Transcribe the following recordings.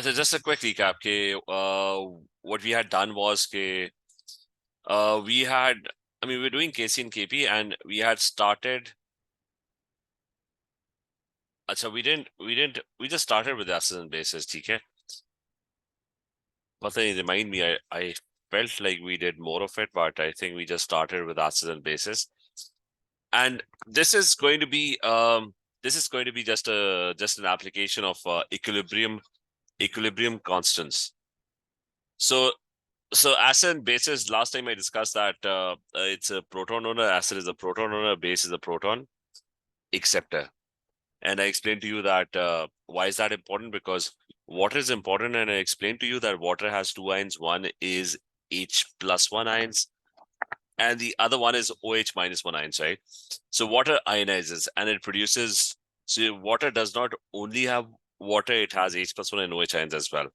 So just a quick recap. What we had done was we had, we're doing KC and KP, and we had started. So we just started with acids and bases, okay? But then remind me, I felt like we did more of it, but I think we just started with acids and bases. And this is going to be just an application of equilibrium constants. So acid and bases, last time I discussed that it's a proton donor, acid is a proton donor, base is a proton acceptor. And I explained to you that why is that important? Because water is important, and I explained to you that water has two ions. One is H plus one ions, and the other one is OH minus one ions, right? So water ionizes and it produces, so water does not only have water, it has H plus one and OH ions as well.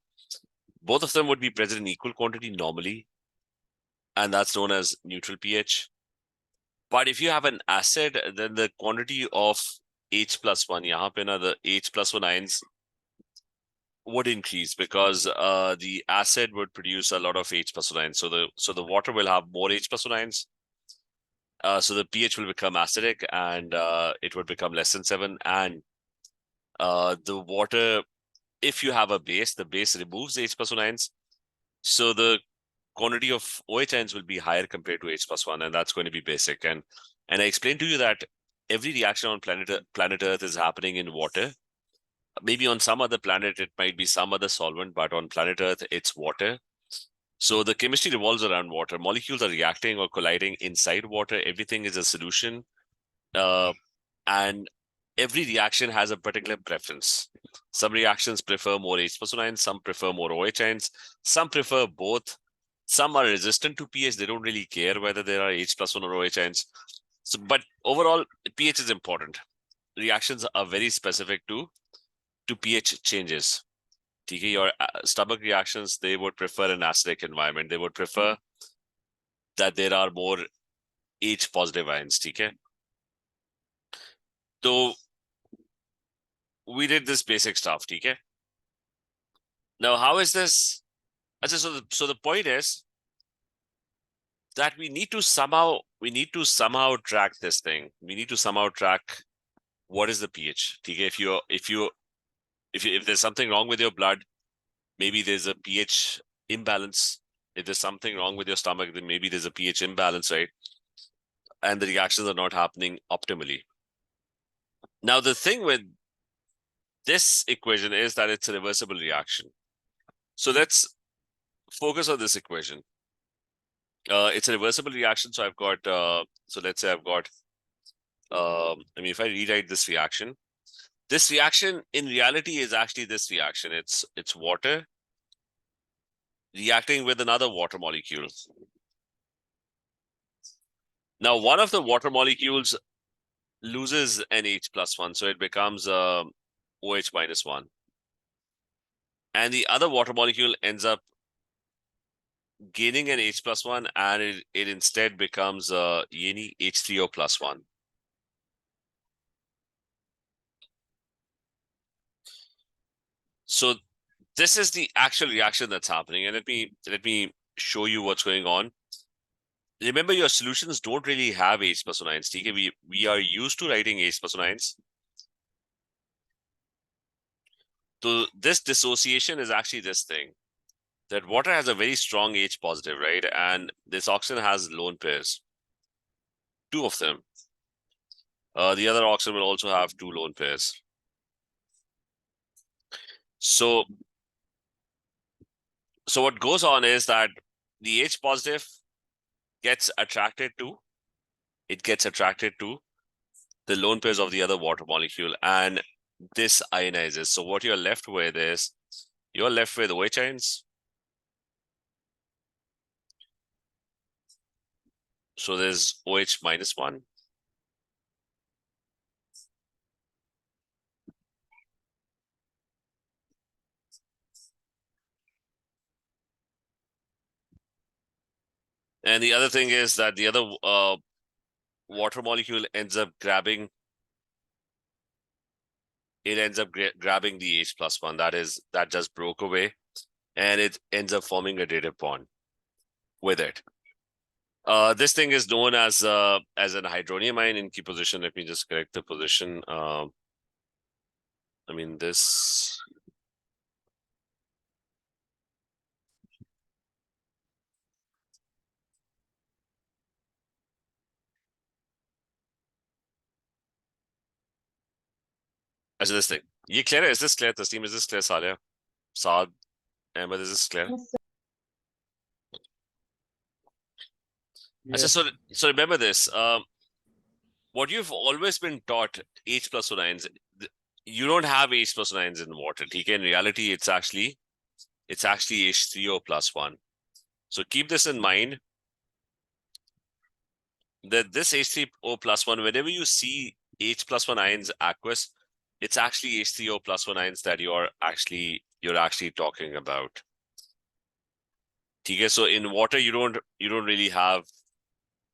Both of them would be present in equal quantity normally, and that's known as neutral pH. But if you have an acid, then the quantity of H plus one, yahan pe na, the H plus one ions would increase because the acid would produce a lot of H plus one ions. So the water will have more H plus one ions. So the pH will become acidic, and it would become less than 7. And the water, if you have a base, the base removes H plus one ions. So the quantity of OH ions will be higher compared to H plus one, and that's going to be basic. And I explained to you that every reaction on planet Earth is happening in water. Maybe on some other planet, it might be some other solvent, but on planet Earth, it's water. So the chemistry revolves around water. Molecules are reacting or colliding inside water. Everything is a solution. And every reaction has a particular preference. Some reactions prefer more H plus ions, some prefer more OH ions, some prefer both. Some are resistant to pH. They don't really care whether there are H plus one or OH ions. So, but overall, pH is important. Reactions are very specific to pH changes. Okay, your stomach reactions, they would prefer an acidic environment. They would prefer that there are more H positive ions. Okay, so we did this basic stuff. Okay, now how is this? So the point is that we need to somehow track this thing. We need to somehow track what is the pH. Okay, if there's something wrong with your blood, maybe there's a pH imbalance. If there's something wrong with your stomach, then maybe there's a pH imbalance, right? And the reactions are not happening optimally. Now, the thing with this equation is that it's a reversible reaction. So let's focus on this equation. It's a reversible reaction. So I've got, so let's say I've got, if I rewrite this reaction in reality is actually this reaction. It's water reacting with another water molecule. Now, one of the water molecules loses an H plus one, so it becomes OH minus one. And the other water molecule ends up gaining an H plus one, and it instead becomes H3O plus one. So this is the actual reaction that's happening. And let me show you what's going on. Remember, your solutions don't really have H plus one ions. We are used to writing H plus one ions. So this dissociation is actually this thing, that water has a very strong H positive, right? And this oxygen has lone pairs, two of them. The other oxygen will also have two lone pairs. So what goes on is that the H positive gets attracted to the lone pairs of the other water molecule, and this ionizes. So what you're left with is OH ions. So there's OH minus one. And the other thing is that the other water molecule ends up grabbing it ends up grabbing the H+1 that just broke away, and it ends up forming a dative bond with it. This thing is known as an hydronium ion in key position. Let me just correct the position. I mean this. Actually, this thing. ये clear है? Is this clear? Tasneem, is this clear? Salia, Saad, Ahmed, is this clear? Yes, Achha, so remember this. What you've always been taught, H+O ions, you don't have H+O ions in water. Okay? In reality, it's actually H3O+1. So keep this in mind, that this H3O+1, whenever you see H+1 ions aqueous, it's actually H3O+1 ions that you're actually talking about. Okay? So in water, you don't really have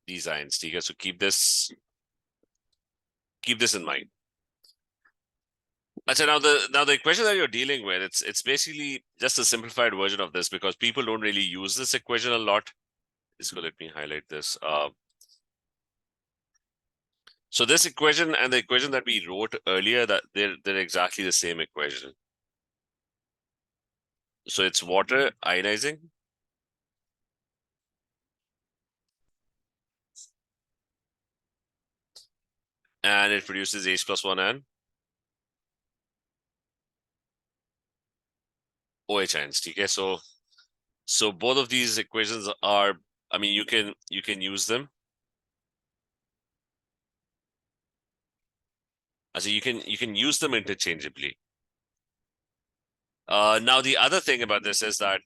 these ions. Okay? So keep this in mind. Achha, now the equation that you're dealing with, it's basically just a simplified version of this, because people don't really use this equation a lot. So let me highlight this. So this equation and the equation that we wrote earlier, that they're exactly the same equation. So it's water ionizing, and it produces H+1 and OH ions. Okay, so both of these equations are, I mean, you can use them. So you can use them interchangeably. Now the other thing about this is that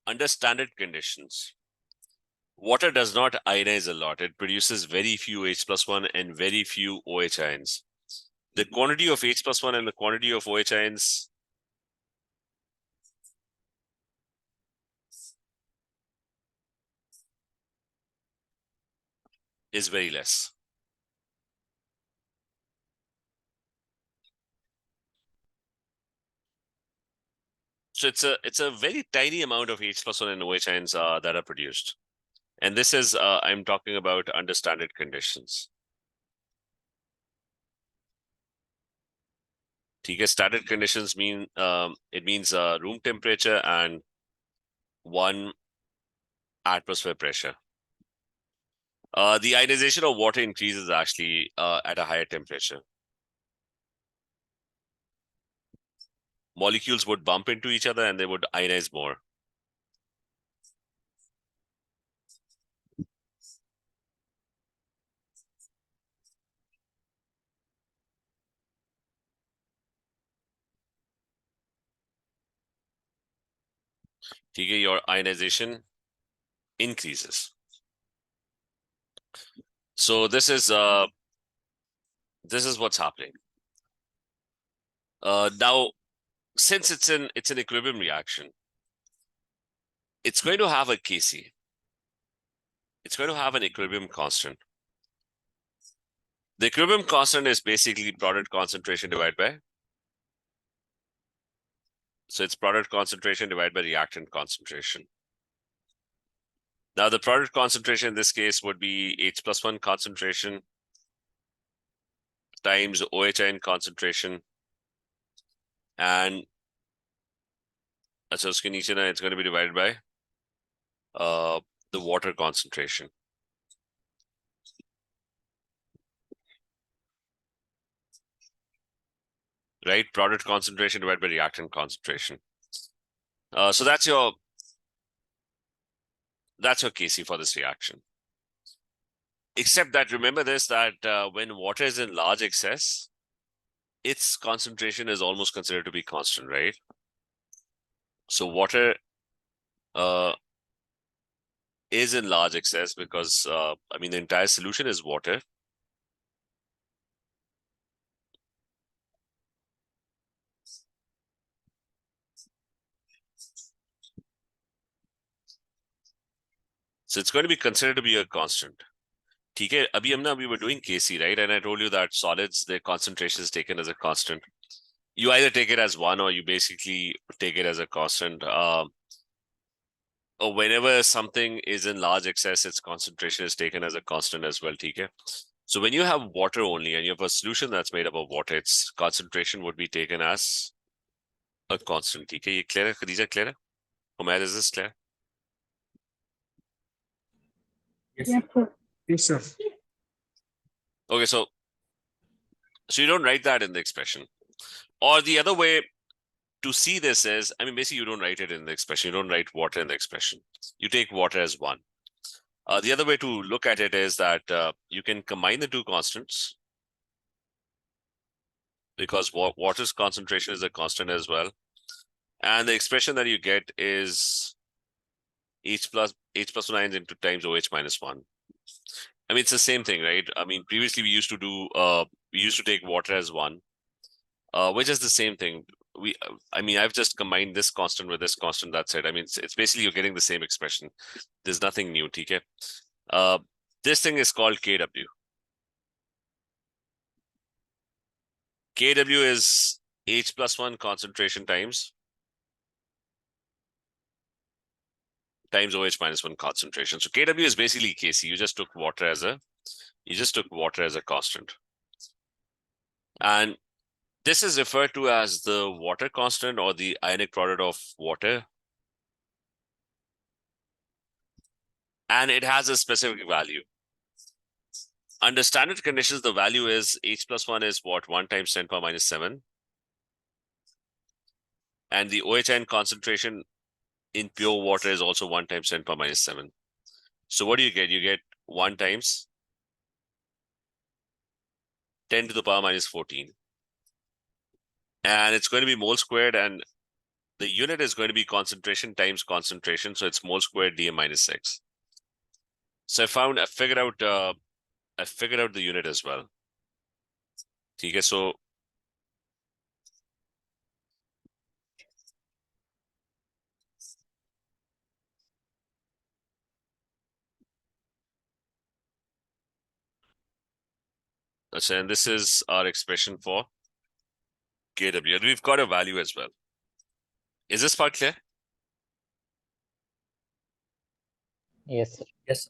under standard conditions, water does not ionize a lot. It produces very few H+1 and very few OH ions. The quantity of H+1 and the quantity of OH ions is very less. So it's a very tiny amount of H+1 and OH ions that are produced. And this is, I'm talking about under standard conditions. Okay, standard conditions mean, it means room temperature and 1 atmosphere pressure. The ionization of water increases actually at a higher temperature. Molecules would bump into each other and they would ionize more. Okay, your ionization increases. So this is what's happening. Now, since it's an equilibrium reaction, it's going to have a Kc. It's going to have an equilibrium constant. The equilibrium constant is basically product concentration divided by, so it's product concentration divided by reactant concentration. Now the product concentration in this case would be H+1 concentration times OH ion concentration, and so it's going to be divided by the water concentration. Right? Product concentration divided by reactant concentration. So that's your Kc for this reaction. Except that, remember this, that when water is in large excess, its concentration is almost considered to be constant, right? So water is in large excess because, I mean, the entire solution is water. So it's going to be considered to be a constant. ठीक है, अभी we were doing Kc, right? And I told you that solids, their concentration is taken as a constant. You either take it as one or you basically take it as a constant. Or whenever something is in large excess, its concentration is taken as a constant as well, ठीक है? So when you have water only and you have a solution that's made up of water, its concentration would be taken as a constant, ठीक है? ये clear है? Khadija, clear है? Umair, is this clear? Yes, sir. Yes, sir. Okay, so you don't write that in the expression. Or the other way to see this is, I mean, basically you don't write it in the expression. You don't write water in the expression. You take water as one. The other way to look at it is that you can combine the two constants because water's concentration is a constant as well. And the expression that you get is H plus 9 into times OH minus 1. I mean, it's the same thing, right? I mean, previously we used to take water as one, which is the same thing. I mean, I've just combined this constant with this constant. That's it. I mean, it's basically you're getting the same expression. There's nothing new, okay? This thing is called KW. KW is H plus 1 concentration times OH minus 1 concentration. So KW is basically Kc. You just took water as a constant. And this is referred to as the water constant or the ionic product of water. And it has a specific value. Under standard conditions, the value is H plus 1 is what? 1 times 10 power minus 7. And the OH concentration in pure water is also 1 times 10 power minus 7. So what do you get? You get 1 times 10 to the power minus 14. And it's going to be mole squared, and the unit is going to be concentration times concentration. So it's mole squared dm minus 6. So I figured out the unit as well. Okay, so and this is our expression for KW. And we've got a value as well. Is this part clear? Yes, sir. Yes.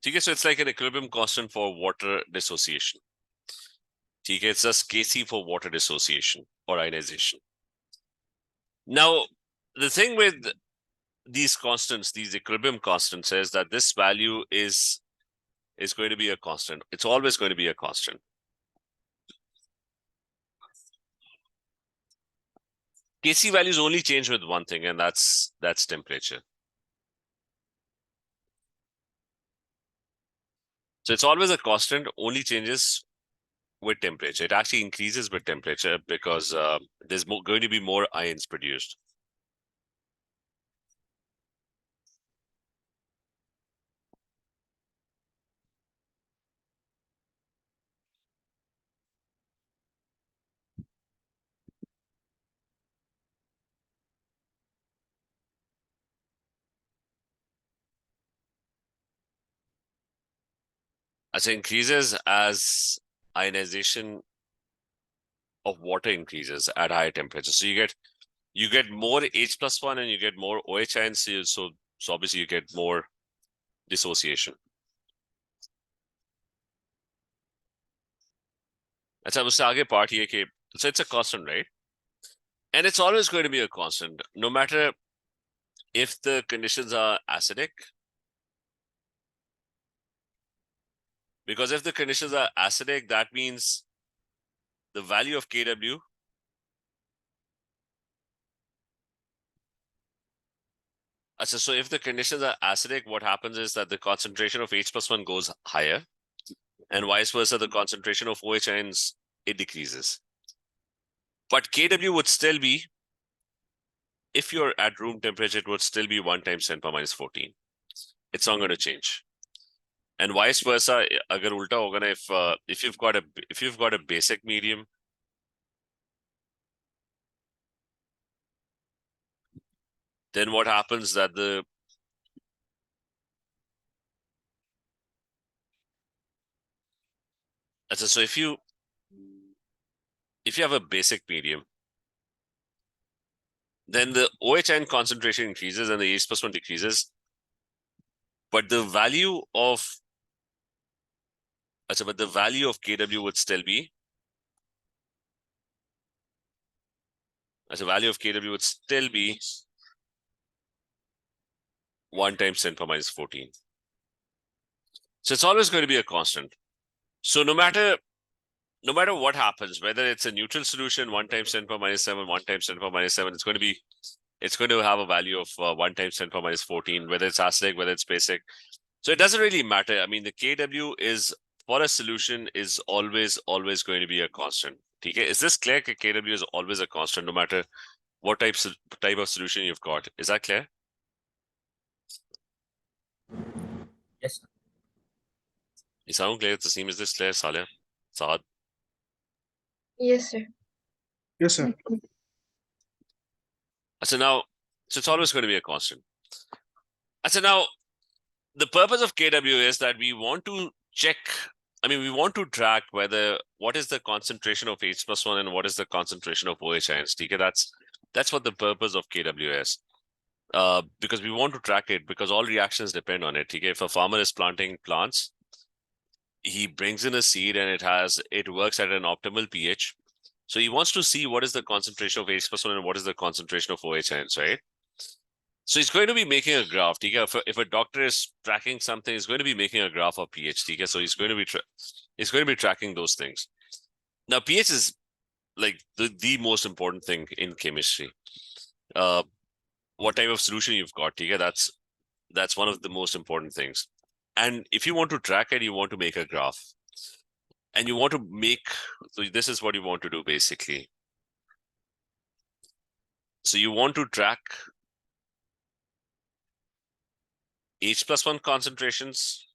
Okay, so it's like an equilibrium constant for water dissociation. Okay, it's just Kc for water dissociation or ionization. Now, the thing with these constants, these equilibrium constants, is that this value is going to be a constant. It's always going to be a constant. Kc values only change with one thing, and that's temperature. So it's always a constant, only changes with temperature. It actually increases with temperature because there's going to be more ions produced. As it increases as ionization of water increases at higher temperature. So you get more H plus 1 and you get more OH ions. So obviously you get more dissociation. अच्छा उससे आगे part ये कि so it's a constant, right? And it's always going to be a constant, no matter if the conditions are acidic. Because if the conditions are acidic, that means the value of KW so if the conditions are acidic, what happens is that the concentration of H plus 1 goes higher, and vice versa, the concentration of OH ions, it decreases. But KW would still be, if you're at room temperature, it would still be 1 times 10 power minus 14. It's not going to change. And vice versa, agar ulta hoga na, if you've got a basic medium, then what happens that So if you have a basic medium, then the OHN concentration increases and the H+1 decreases. But the value of KW would still be, value of KW would still be 1 times 10 power minus 14. So it's always going to be a constant. So no matter what happens, whether it's a neutral solution, 1 times 10 power minus 7, 1 times 10 power minus 7, it's going to have a value of 1 times 10 power minus 14, whether it's acidic, whether it's basic. So it doesn't really matter. I mean, the KW is for a solution is always going to be a constant. Okay, is this clear? KW is always a constant, no matter what type of solution you've got. Is that clear? Yes, sir. You sound clear. Taseem, is this clear? Saleh, Saad? Yes, sir. Yes, sir. Okay. So it's always going to be a constant. So now, the purpose of KW is that we want to check. We want to track what is the concentration of H+1 and what is the concentration of OH ions. Okay, that's what the purpose of KW is. Because we want to track it, because all reactions depend on it. Okay, if a farmer is planting plants, he brings in a seed and it works at an optimal pH. So he wants to see what is the concentration of H+1 and what is the concentration of OH ions, right? So he's going to be making a graph. If a doctor is tracking something, he's going to be making a graph of pH. So he's going to be tracking those things. Now, pH is like the most important thing in chemistry. What type of solution you've got, that's one of the most important things. And if you want to track it, you want to make a graph. And you want to so this is what you want to do basically. So you want to track H+1 concentrations,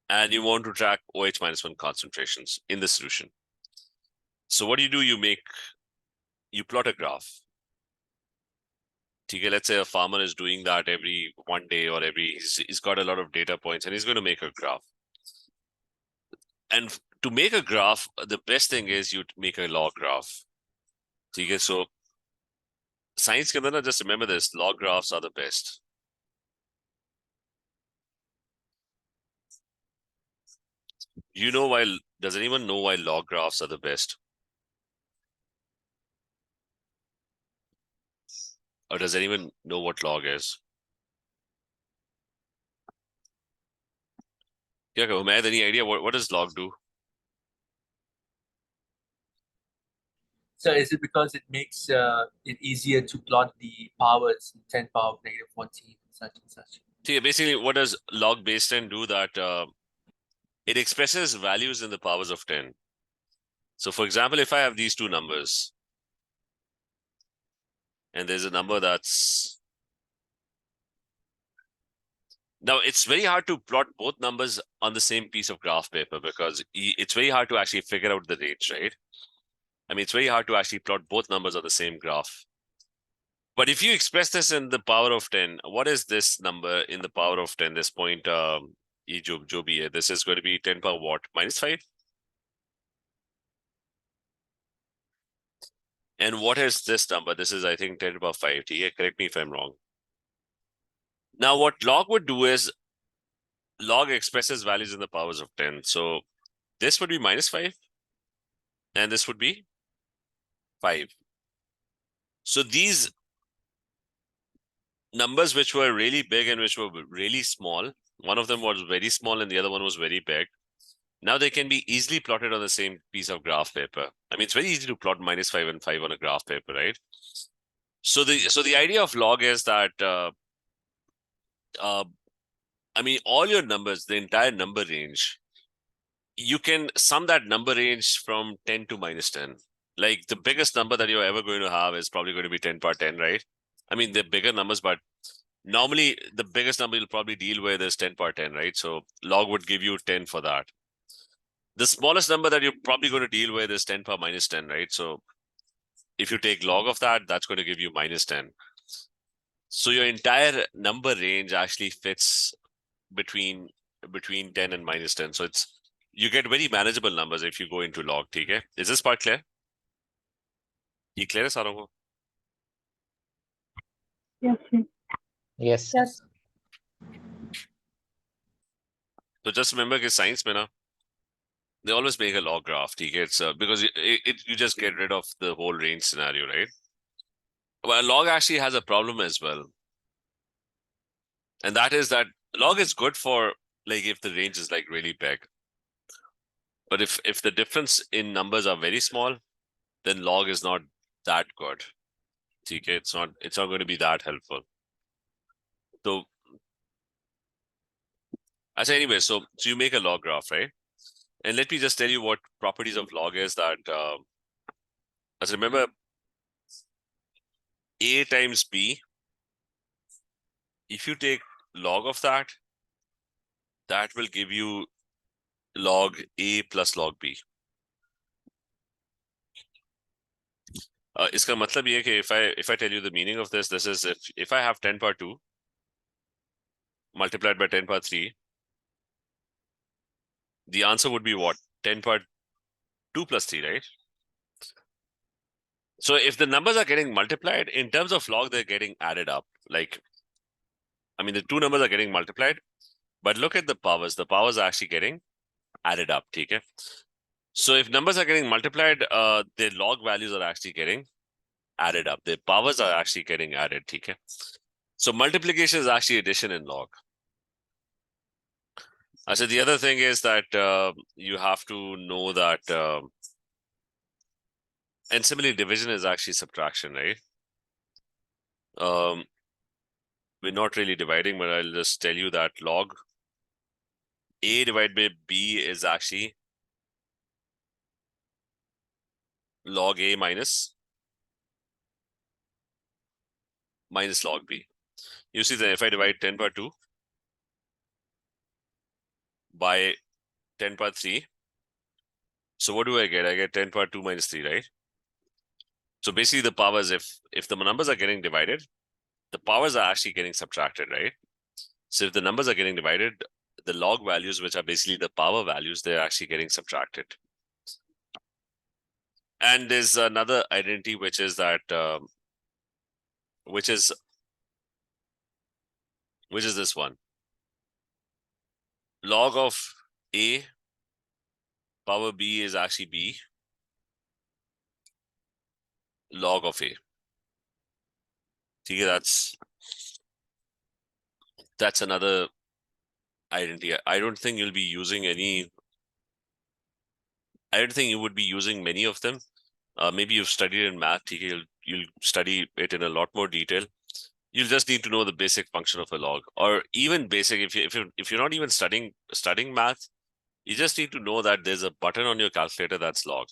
and you want to track OH-1 concentrations in the solution. So what do? You plot a graph. Okay, let's say a farmer is doing that every 1 day or he's got a lot of data points and he's going to make a graph. And to make a graph, the best thing is you make a log graph. Okay, so science ke andar just remember this, log graphs are the best. Does anyone know why log graphs are the best? Or does anyone know what log is? Yeah, Umaid, any idea what does log do? So is it because it makes it easier to plot the powers, 10 power of negative 14, such and such? See, basically, what does log base 10 do? That it expresses values in the powers of 10. So for example, if I have these two numbers, and there's a number that's... Now, it's very hard to plot both numbers on the same piece of graph paper because it's very hard to actually figure out the range, right? It's very hard to actually plot both numbers on the same graph. But if you express this in the power of 10, what is this number in the power of 10? This point, this is going to be 10 power what? Minus 5? And what is this number? This is, I think, 10 to the power 5. Correct me if I'm wrong. Now, what log would do is log expresses values in the powers of 10. So this would be minus 5. And this would be 5. So these numbers which were really big and which were really small, one of them was very small and the other one was very big. Now they can be easily plotted on the same piece of graph paper. It's very easy to plot minus 5 and 5 on a graph paper, right? So the idea of log is that all your numbers, the entire number range, you can sum that number range from 10 to minus 10. Like the biggest number that you're ever going to have is probably going to be 10 power 10, right? They're bigger numbers, but normally the biggest number you'll probably deal with is 10 power 10, right? So log would give you 10 for that. The smallest number that you're probably going to deal with is 10 power minus 10, right? So if you take log of that, that's going to give you minus 10. So your entire number range actually fits between 10 and minus 10. So you get very manageable numbers if you go into log. Okay, is this part clear? ये clear है सारों को? Yes, sir. Yes. Yes. So just remember कि science में ना, they always make a log graph. Okay, it's because you just get rid of the whole range scenario, right? Well, log actually has a problem as well, and that is that log is good for like if the range is like really big, but if the difference in numbers are very small, then log is not that good. Okay, it's not going to be that helpful. So, as anyway, so you make a log graph, right? And let me just tell you what properties of log is that. As remember, a times b. If you take log of that, that will give you log a plus log b. इसका मतलब ये कि if I tell you the meaning of this is if I have 10 power 2 multiplied by 10 power 3, the answer would be what? 10 power 2 plus 3, right? So if the numbers are getting multiplied, in terms of log, they're getting added up. Like, I mean, the two numbers are getting multiplied, but look at the powers. The powers are actually getting added up, okay? So if numbers are getting multiplied, their log values are actually getting added up. The powers are actually getting added, okay? So multiplication is actually addition in log. I said the other thing is that you have to know that, and similarly, division is actually subtraction, right? We're not really dividing, but I'll just tell you that log a divided by b is actually log a minus log b. You see that if I divide 10 power 2 by 10 power 3, so what do I get? I get 10 power 2 minus 3, right? So basically the powers, if the numbers are getting divided, the powers are actually getting subtracted, right? So if the numbers are getting divided, the log values, which are basically the power values, they're actually getting subtracted. And there's another identity, which is that, which is this one. Log of a power b is actually b log of a. Okay, that's another identity. I don't think you'll be using any. I don't think you would be using many of them. Maybe you've studied in math. Okay, you'll study it in a lot more detail. You'll just need to know the basic function of a log, or even basic. If you're not even studying math, you just need to know that there's a button on your calculator that's log.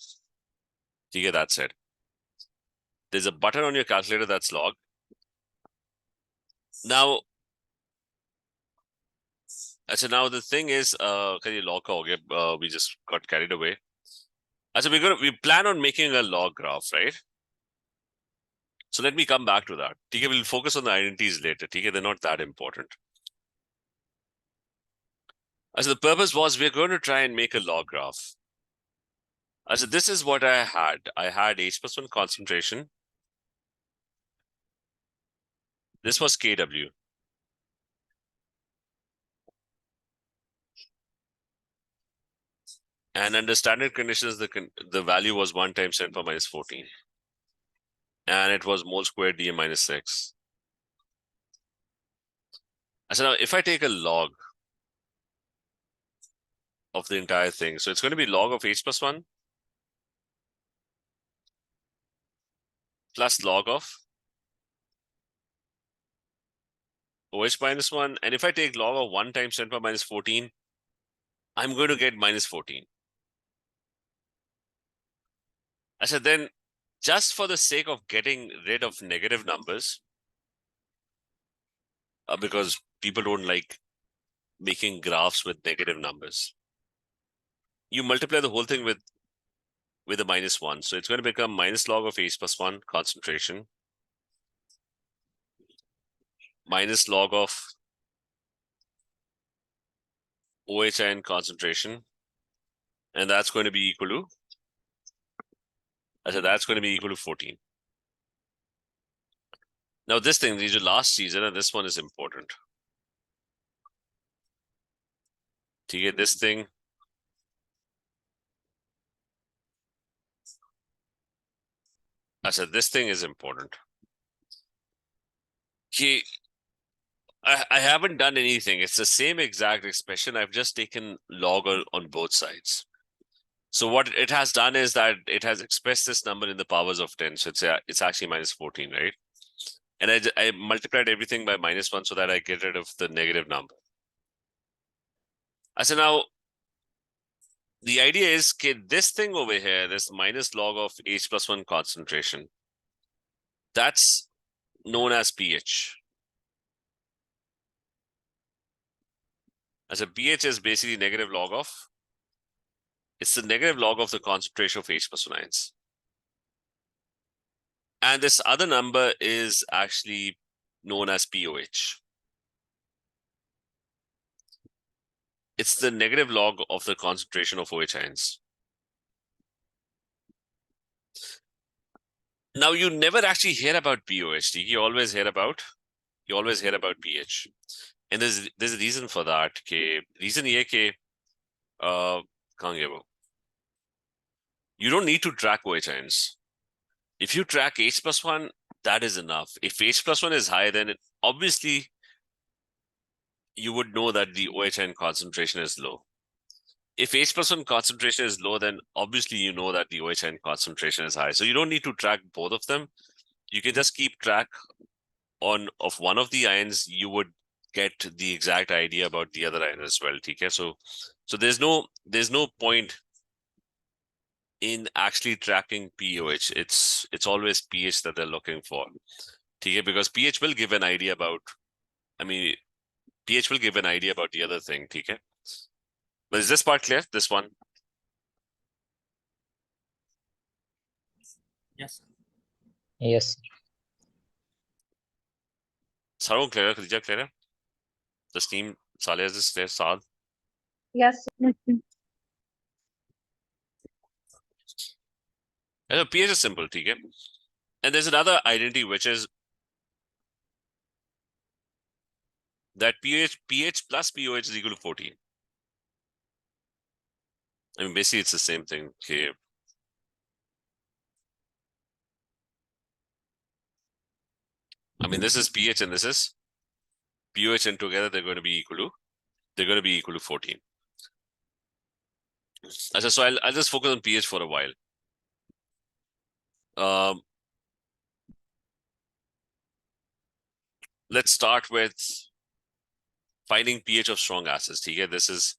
Okay, that's it. There's a button on your calculator that's log. Now, so now the thing is, we just got carried away. So we plan on making a log graph, right? So let me come back to that. Okay, we'll focus on the identities later. Okay, they're not that important. So the purpose was we're going to try and make a log graph. So this is what I had. I had H+1 concentration. This was KW. And under standard conditions, the value was 1 times 10 power minus 14. And it was mole squared dm minus 6. So now if I take a log of the entire thing, so it's going to be log of H+1 plus log of OH minus 1. And if I take log of 1 times 10 power minus 14, I'm going to get minus 14. I said then, just for the sake of getting rid of negative numbers, because people don't like making graphs with negative numbers, you multiply the whole thing with a minus 1. So it's going to become minus log of H+1 concentration minus log of OHIN concentration And that's going to be equal to, I said that's going to be equal to 14. Now this thing, these are last season, and this one is important. To get this thing, I said this thing is important. Okay, I haven't done anything. It's the same exact expression. I've just taken log on both sides. So what it has done is that it has expressed this number in the powers of 10. So it's actually minus 14, right? And I multiplied everything by -1 so that I get rid of the negative number. I said, now, the idea is, okay, this thing over here, this minus log of H+1 concentration, that's known as pH. As a pH is basically negative log of, it's the negative log of the concentration of H+1 ions. And this other number is actually known as POH. It's the negative log of the concentration of OH ions. Now, you never actually hear about POH. You always hear about pH. And there's a reason for that. Okay, reason ye ke you don't need to track OH ions. If you track H+1, that is enough. If H+1 is high, then obviously you would know that the OH ion concentration is low. If H+1 concentration is low, then obviously you know that the OH ion concentration is high. So you don't need to track both of them. You can just keep track of one of the ions. You would get the exact idea about the other ion as well. Okay? So there's no point in actually tracking POH. It's always pH that they're looking for. Okay? Because pH will give an idea about, pH will give an idea about the other thing. Okay? But is this part clear? This one? Yes. Yes. Sarung clear? Khadija clear? The steam, Saleh is this clear? Saad? Yes. pH is simple, okay? And there's another identity which is that pH plus POH is equal to 14. Basically it's the same thing. Okay. This is pH and this is POH, and together they're going to be equal to 14. So I'll just focus on pH for a while. Let's start with finding pH of strong acids. Okay? This is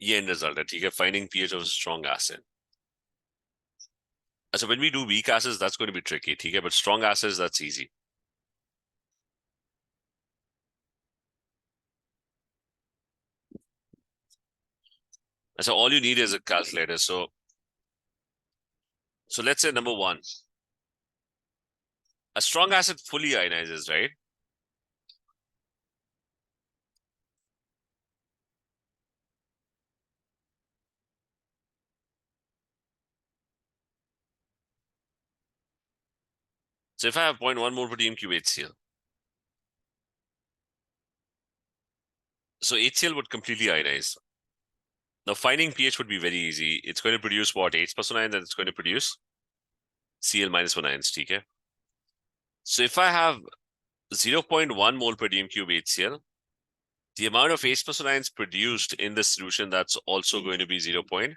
end result. Okay? Finding pH of a strong acid. So when we do weak acids, that's going to be tricky. Okay? But strong acids, that's easy. So all you need is a calculator. So let's say number 1. A strong acid fully ionizes, right? So if I have 0.1 mole per dm cube HCl, so HCl would completely ionize. Now finding pH would be very easy. It's going to produce what? H+1 ions, and it's going to produce Cl -1 ions. Okay? So if I have 0.1 mole per dm cube HCl, the amount of H+1 ions produced in the solution, that's also going to be 0.1.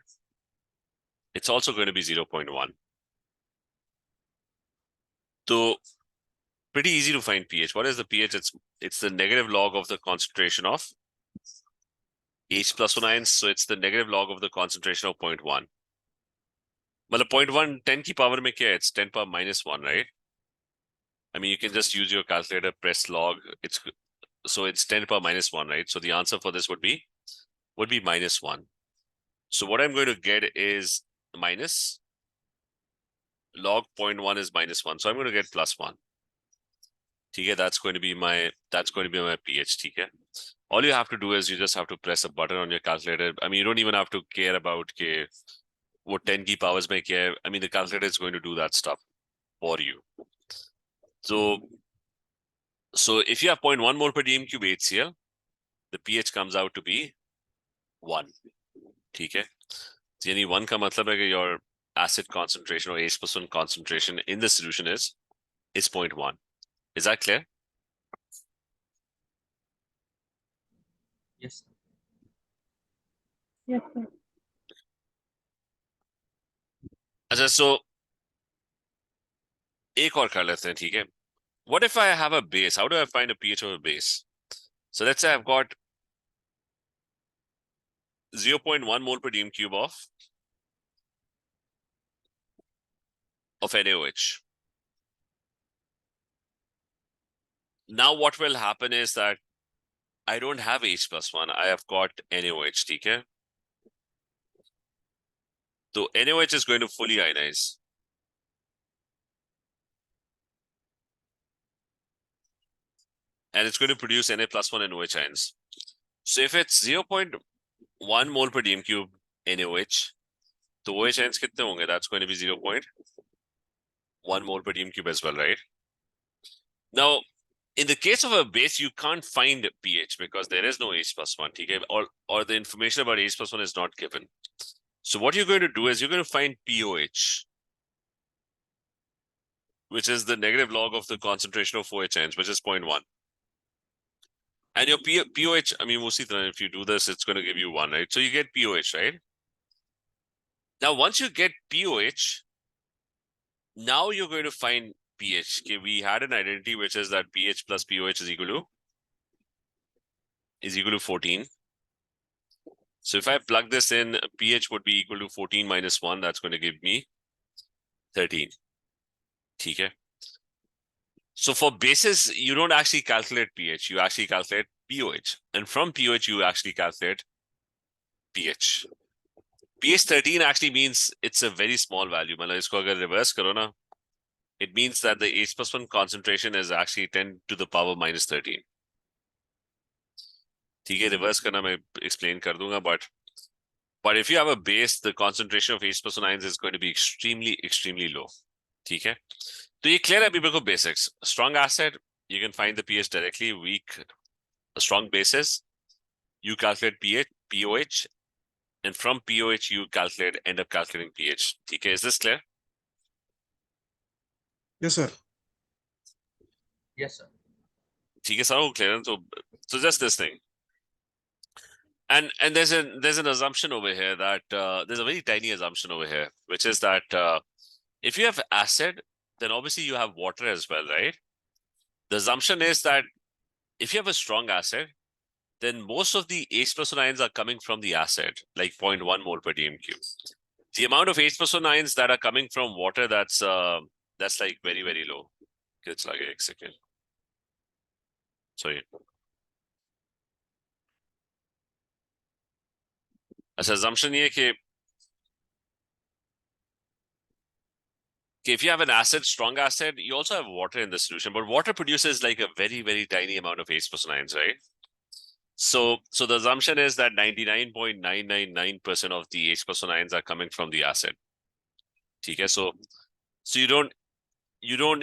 So pretty easy to find pH. What is the pH? It's the negative log of the concentration of H+1 ions. So it's the negative log of the concentration of 0.1. Well, 0.1, 10 ki power mein kya hai? It's 10 power -1, right? You can just use your calculator, press log. So it's 10 power -1, right? So the answer for this would be -1. So what I'm going to get is minus log 0.1 is -1. So I'm going to get +1. Okay, that's going to be my pH. Okay. all you have to do is you just have to press a button on your calculator. I mean, you don't even have to care about what 10 key powers may care. I mean, the calculator is going to do that stuff for you. So if you have 0.1 mole per dm cube HCl, the pH comes out to be 1. Okay? So यानी 1 का मतलब है कि your acid concentration or H+1 concentration in the solution is 0.1. Is that clear? Yes. Yes, sir. अच्छा, so एक और कर लेते हैं, ठीक है? What if I have a base? How do I find a pH of a base? So let's say I've got 0.1 mole per dm cube of NaOH. Now what will happen is that I don't have H+1. I have got NaOH, okay? So NaOH is going to fully ionize. And it's going to produce Na+1 and OH ions. So if it's 0.1 mole per dm cube NaOH, so OH ions kitne honge? That's going to be 0.1 mole per dm cube as well, right? Now, in the case of a base, you can't find pH because there is no H+1, okay? Or the information about H+1 is not given. So what you're going to do is you're going to find POH, which is the negative log of the concentration of OH ions, which is 0.1. And your POH, I mean, we'll see that if you do this, it's going to give you 1, right? So you get POH, right? Now, once you get POH, now you're going to find pH. Okay, we had an identity which is that pH plus POH is equal to 14. So if I plug this in, pH would be equal to 14 minus 1. That's going to give me 13. Okay. So for bases, you don't actually calculate pH. You actually calculate POH. And from POH, you actually calculate pH. pH 13 actually means it's a very small value. मतलब इसको अगर reverse करो ना, it means that the H+1 concentration is actually 10 to the power minus 13. ठीक है, reverse करना मैं explain कर दूंगा, but if you have a base, the concentration of H+1 ions is going to be extremely low. ठीक है, तो ये clear है अभी बिल्कुल basics. Strong acid, you can find the pH directly. Weak, strong bases, you calculate pH, POH, and from POH you end up calculating pH. ठीक है, is this clear? Yes, sir. Yes, sir. ठीक है, सारा clear है? So just this thing. And there's an assumption over here that there's a very tiny assumption over here, which is that if you have acid, then obviously you have water as well, right? The assumption is that if you have a strong acid, then most of the H+1 ions are coming from the acid, like 0.1 mole per dm cube. The amount of H+1 ions that are coming from water, that's like very low. It's like a second. Sorry. अच्छा, assumption ये कि if you have an acid, strong acid, you also have water in the solution, but water produces like a very tiny amount of H+1 ions, right? So the assumption is that 99.999% of the H+1 ions are coming from the acid. Okay, so you don't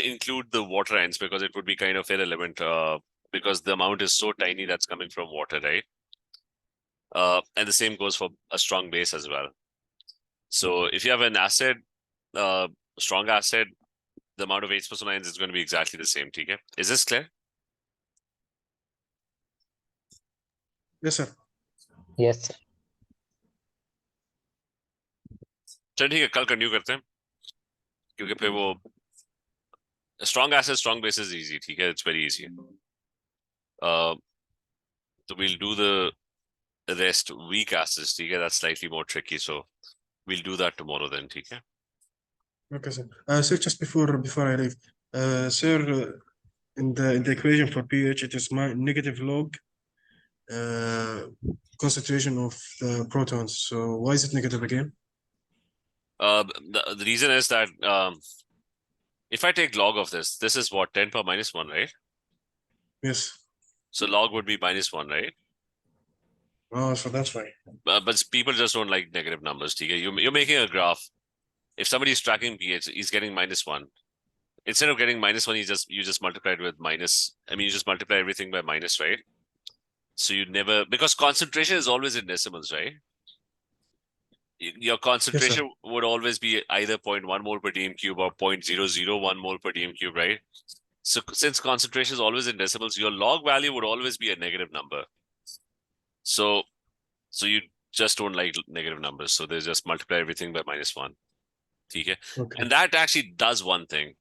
include the water ions because it would be kind of irrelevant because the amount is so tiny that's coming from water, right? And the same goes for a strong base as well. So if you have an acid, strong acid, the amount of H+1 ions is going to be exactly the same. Okay, is this clear? Yes, sir. Yes, sir. चल ठीक है, कल continue करते हैं क्योंकि फिर वो strong acid, strong base is easy. ठीक है, it's very easy. So we'll do the rest weak acids. ठीक है, that's slightly more tricky. So we'll do that tomorrow then. ठीक है. Okay, sir. Sir, just before I leave, sir, in the equation for pH, it is my negative log concentration of the protons. So why is it negative again? The reason is that if I take log of this is what, 10 power minus 1, right? Yes. So log would be minus 1, right? Oh, so that's why. But people just don't like negative numbers. Okay? You're making a graph. If somebody's tracking pH, he's getting -1. Instead of getting -1, you just multiply it with minus. I mean, you just multiply everything by minus, right? So you never, because concentration is always in decimals, right? Your concentration would always be either 0.1 mole per dm cube or 0.001 mole per dm cube, right? So since concentration is always in decimals, your log value would always be a negative number. So you just don't like negative numbers. So they just multiply everything by -1. Okay? And that actually does one thing.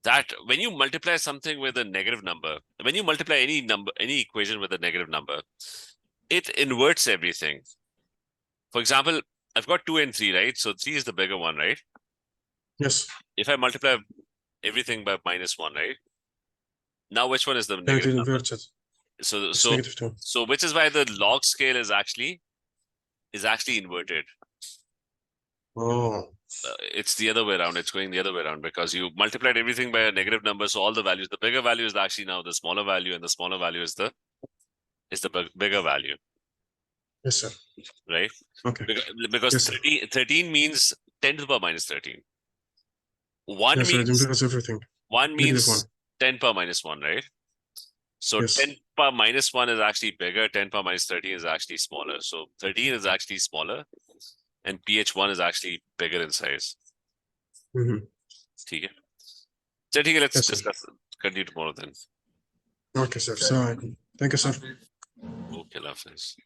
That when you multiply something with a negative number, when you multiply any equation with a negative number, it inverts everything. For example, I've got 2 and 3, right? So 3 is the bigger one, right? Yes. If I multiply everything by -1, right? Now which one is the Then it negative number? inverts it. So It's -2. so which is why the log scale is actually inverted. Oh, It's the other way around. It's going the other way around because you multiplied everything by a negative number. So all the values, the bigger value is actually now the smaller value, and the smaller value is the bigger value, yes, sir. right? Okay. Because Yes, sir. 13 means 10 to the power -13. One Yes, sir. It means inverts everything. one Negative means one. 10 power -1, right? So Yes. 10 power -1 is actually bigger. 10 power -13 is actually smaller. So 13 is actually smaller, and pH1 is actually bigger in size. Mhm. Okay. So let's Yes, sir. discuss. Continue tomorrow then. Okay, sir. So, thank you, sir. Okay, love this.